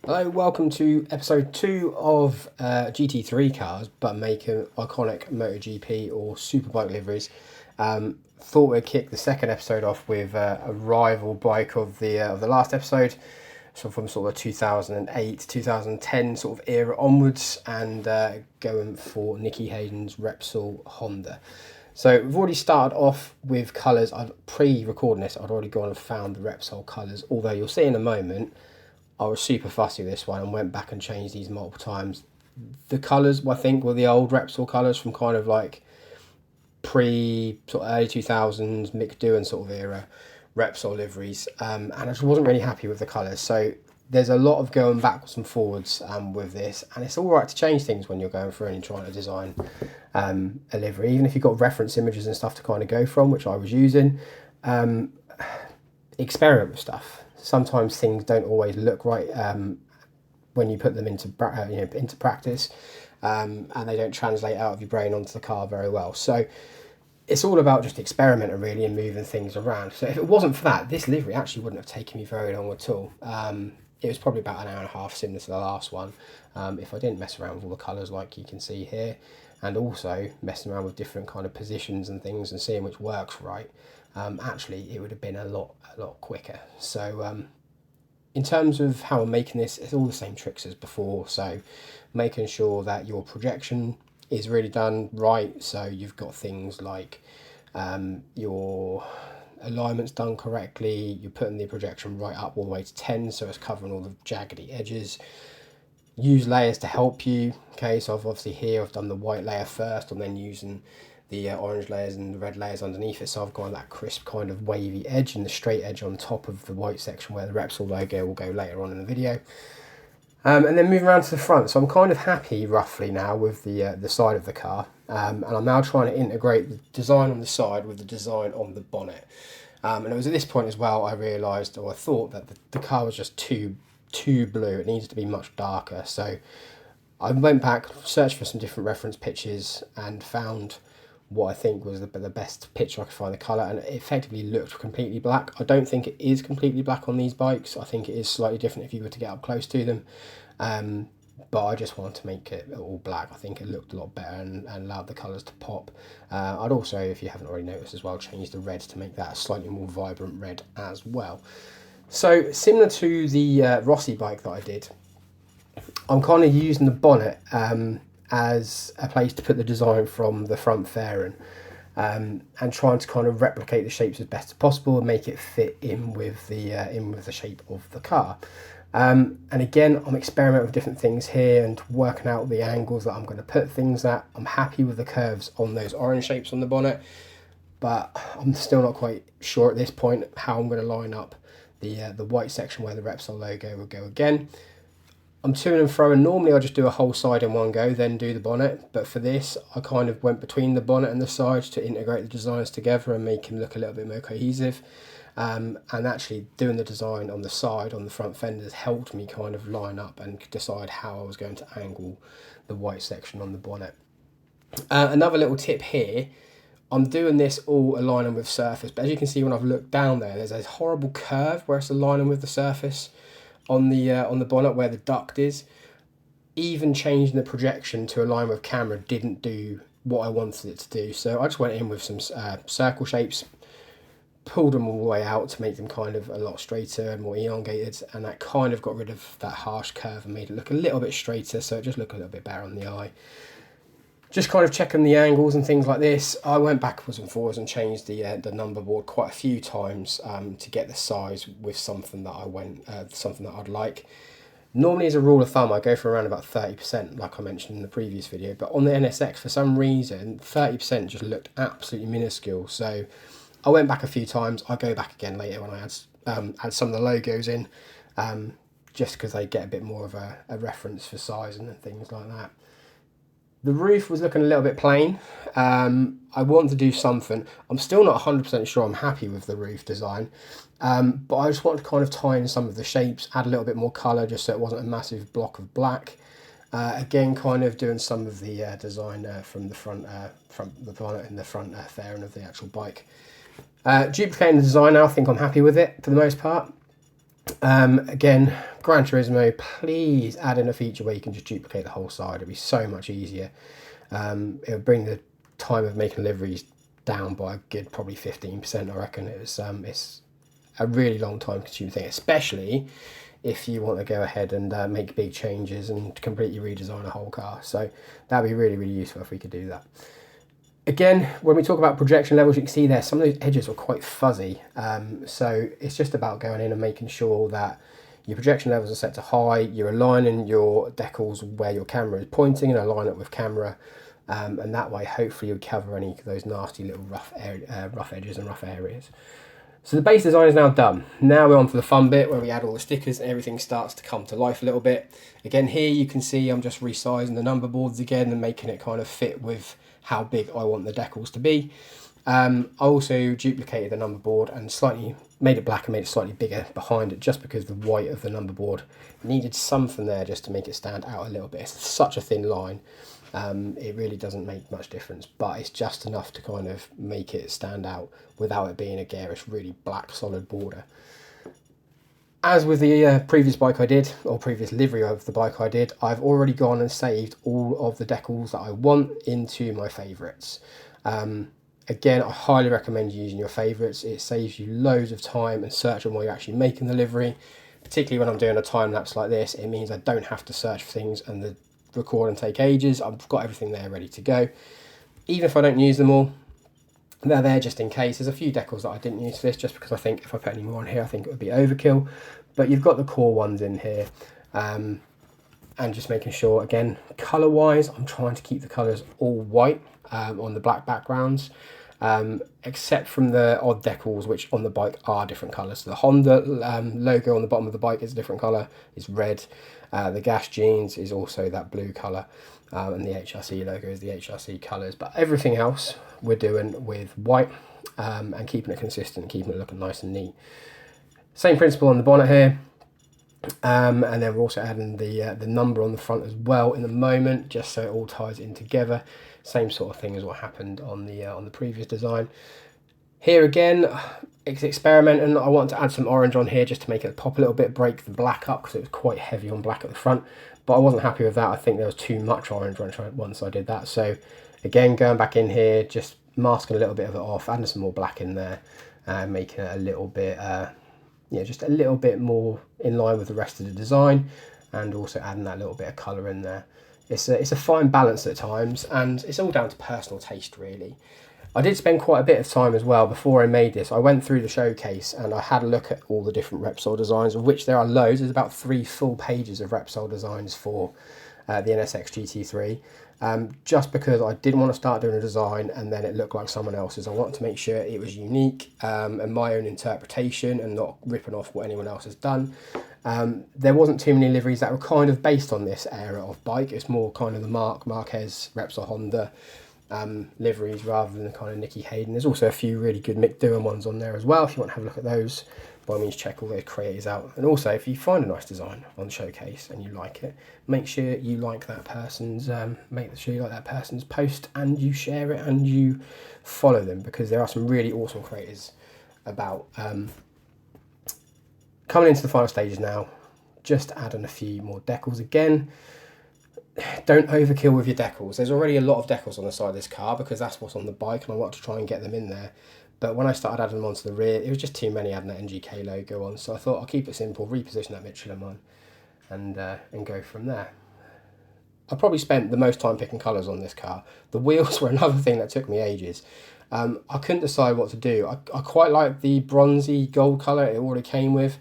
Hello, welcome to episode 2 of GT3 cars, but making iconic MotoGP or superbike liveries. Thought we'd kick the second episode off with a rival bike of the last episode, so from sort of 2008 2010 sort of era onwards, and going for Nicky Hayden's Repsol Honda. So we've already started off with colours. I've pre-recording this, I'd already gone and found the Repsol colours, although you'll see in a moment I was super fussy with this one and went back and changed these multiple times. The colours, I think, were the old Repsol colours from kind of like sort of early 2000s, Mick Doohan sort of era Repsol liveries. And I just wasn't really happy with the colours. So there's a lot of going backwards and forwards with this. And it's all right to change things when you're going through and trying to design a livery. Even if you've got reference images and stuff to kind of go from, which I was using. Experiment with stuff. Sometimes things don't always look right when you put them into practice, and they don't translate out of your brain onto the car very well. So it's all about just experimenting really and moving things around. So if it wasn't for that, this livery actually wouldn't have taken me very long at all. It was probably about an hour and a half, similar to the last one, if I didn't mess around with all the colours like you can see here, and also messing around with different kind of positions and things and seeing which works right. Actually it would have been a lot quicker. So in terms of how I'm making this, it's all the same tricks as before. So making sure that your projection is really done right, so you've got things like your alignment's done correctly, you're putting the projection right up all the way to 10, so it's covering all the jaggedy edges. Use layers to help you. Okay, so I've obviously here I've done the white layer first, and then using the orange layers and the red layers underneath it, so I've got that crisp kind of wavy edge and the straight edge on top of the white section where the Repsol logo will go later on in the video. And then moving around to the front, so I'm kind of happy roughly now with the side of the car, and I'm now trying to integrate the design on the side with the design on the bonnet. And it was at this point as well I realised, or I thought, that the car was just too blue. It needs to be much darker. So I went back, searched for some different reference pictures, and found what I think was the best picture I could find the colour, and it effectively looked completely black. I don't think it is completely black on these bikes. I think it is slightly different if you were to get up close to them, but I just wanted to make it all black. I think it looked a lot better and allowed the colours to pop. I'd also, if you haven't already noticed as well, change the red to make that a slightly more vibrant red as well. So similar to the Rossi bike that I did, I'm kind of using the bonnet as a place to put the design from the front fairing, and trying to kind of replicate the shapes as best as possible and make it fit in with the shape of the car. And again, I'm experimenting with different things here and working out the angles that I'm going to put things at. I'm happy with the curves on those orange shapes on the bonnet, but I'm still not quite sure at this point how I'm going to line up the white section where the Repsol logo will go again. I'm to and fro, and normally I just do a whole side in one go, then do the bonnet. But for this, I kind of went between the bonnet and the sides to integrate the designs together and make him look a little bit more cohesive. And actually doing the design on the side, on the front fenders, helped me kind of line up and decide how I was going to angle the white section on the bonnet. Another little tip here, I'm doing this all aligning with surface, but as you can see when I've looked down there, there's a horrible curve where it's aligning with the surface on the bonnet where the duct is. Even changing the projection to align with camera didn't do what I wanted it to do, so I just went in with some circle shapes, pulled them all the way out to make them kind of a lot straighter and more elongated, and that kind of got rid of that harsh curve and made it look a little bit straighter, so it just looked a little bit better on the eye. Just kind of checking the angles and things like this. I went backwards and forwards and changed the number board quite a few times to get the size with something that something that I'd like. Normally, as a rule of thumb, I go for around about 30%, like I mentioned in the previous video. But on the NSX, for some reason, 30% just looked absolutely minuscule. So I went back a few times. I'll go back again later when I add some of the logos in, just because they get a bit more of a reference for size and things like that. The roof was looking a little bit plain. I wanted to do something. I'm still not 100% sure I'm happy with the roof design, but I just wanted to kind of tie in some of the shapes, add a little bit more colour just so it wasn't a massive block of black. Again, kind of doing some of the design from the front the bonnet and the front fairing of the actual bike. Duplicating the design now, I think I'm happy with it for the most part. Again, Gran Turismo, please add in a feature where you can just duplicate the whole side. It'd be so much easier. It would bring the time of making liveries down by a good probably 15%, I reckon. It's a really long time consuming thing, especially if you want to go ahead and make big changes and completely redesign a whole car. So that'd be really, really useful if we could do that. Again, when we talk about projection levels, you can see there some of those edges are quite fuzzy. So it's just about going in and making sure that your projection levels are set to high, you're aligning your decals where your camera is pointing and align it with camera. And that way, hopefully, you'll cover any of those nasty little rough edges and rough areas. So the base design is now done. Now we're on to the fun bit where we add all the stickers and everything starts to come to life a little bit. Again, here you can see I'm just resizing the number boards again and making it kind of fit with how big I want the decals to be. I also duplicated the number board and slightly made it black and made it slightly bigger behind it, just because the white of the number board needed something there just to make it stand out a little bit. It's such a thin line. It really doesn't make much difference, but it's just enough to kind of make it stand out without it being a garish, really black solid border. As with the previous bike I did, or previous livery of the bike I did, I've already gone and saved all of the decals that I want into my favourites. Again, I highly recommend using your favourites. It saves you loads of time and searching while you're actually making the livery. Particularly when I'm doing a time lapse like this, it means I don't have to search for things and the record and take ages. I've got everything there ready to go. Even if I don't use them all, they're there just in case. There's a few decals that I didn't use for this just because I think if I put any more on here I think it would be overkill, but you've got the core ones in here. And just making sure, again, colour wise, I'm trying to keep the colours all white on the black backgrounds, except from the odd decals which on the bike are different colours. So the Honda logo on the bottom of the bike is a different colour, it's red. The gas jeans is also that blue colour, and the HRC logo is the HRC colours, but everything else we're doing with white and keeping it consistent, keeping it looking nice and neat. Same principle on the bonnet here, and then we're also adding the number on the front as well in the moment, just so it all ties in together. Same sort of thing as what happened on the previous design. Here again, it's experimenting. I want to add some orange on here just to make it pop a little bit, break the black up because it was quite heavy on black at the front, but I wasn't happy with that. I think there was too much orange once I did that. So again, going back in here, just masking a little bit of it off, adding some more black in there, making it a little bit, just a little bit more in line with the rest of the design, and also adding that little bit of colour in there. It's a fine balance at times, and it's all down to personal taste really. I did spend quite a bit of time as well before I made this. I went through the showcase and I had a look at all the different Repsol designs, of which there are loads. There's about 3 full pages of Repsol designs for the NSX GT3, just because I didn't want to start doing a design and then it looked like someone else's. I wanted to make sure it was unique and my own interpretation and not ripping off what anyone else has done. There wasn't too many liveries that were kind of based on this era of bike. It's more kind of the Marquez, Repsol Honda liveries rather than the kind of Nicky, Hayden. There's also a few really good Mick Doohan ones on there as well. If you want to have a look at those, by all means check all those creators out. And also, if you find a nice design on the showcase and you like it, make sure you like that person's post and you share it and you follow them, because there are some really awesome creators about. Coming into the final stages now, just adding a few more decals again. Don't overkill with your decals. There's already a lot of decals on the side of this car because that's what's on the bike and I want to try and get them in there. But when I started adding them onto the rear, it was just too many adding that NGK logo on. So I thought I'll keep it simple, reposition that Michelin one and go from there. I probably spent the most time picking colours on this car. The wheels were another thing that took me ages. I couldn't decide what to do. I quite like the bronzy gold colour it already came with.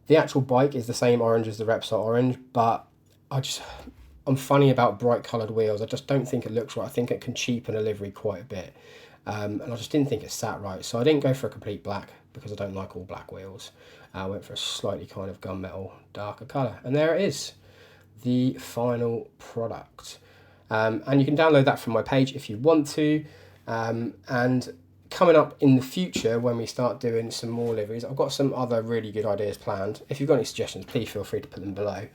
The actual bike is the same orange as the Repsol orange, but I'm funny about bright coloured wheels. I just don't think it looks right. I think it can cheapen a livery quite a bit. And I just didn't think it sat right. So I didn't go for a complete black because I don't like all black wheels. I went for a slightly kind of gunmetal darker colour. And there it is, the final product. And you can download that from my page if you want to. And coming up in the future, when we start doing some more liveries, I've got some other really good ideas planned. If you've got any suggestions, please feel free to put them below.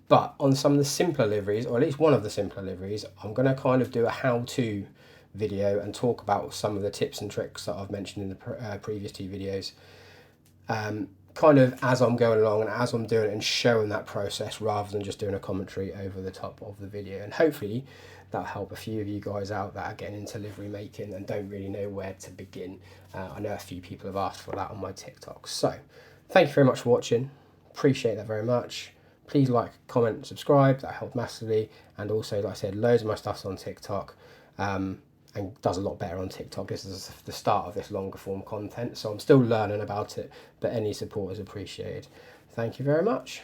But on some of the simpler liveries, or at least one of the simpler liveries, I'm going to kind of do a how-to video and talk about some of the tips and tricks that I've mentioned in the previous 2 videos. kind of as I'm going along and as I'm doing it and showing that process rather than just doing a commentary over the top of the video. And hopefully that'll help a few of you guys out that are getting into livery making and don't really know where to begin. I know a few people have asked for that on my TikTok. So thank you very much for watching. Appreciate that very much. Please like, comment, subscribe. That helped massively. And also, like I said, loads of my stuff's on TikTok. And does a lot better on TikTok. This is the start of this longer form content, so I'm still learning about it, but any support is appreciated. Thank you very much.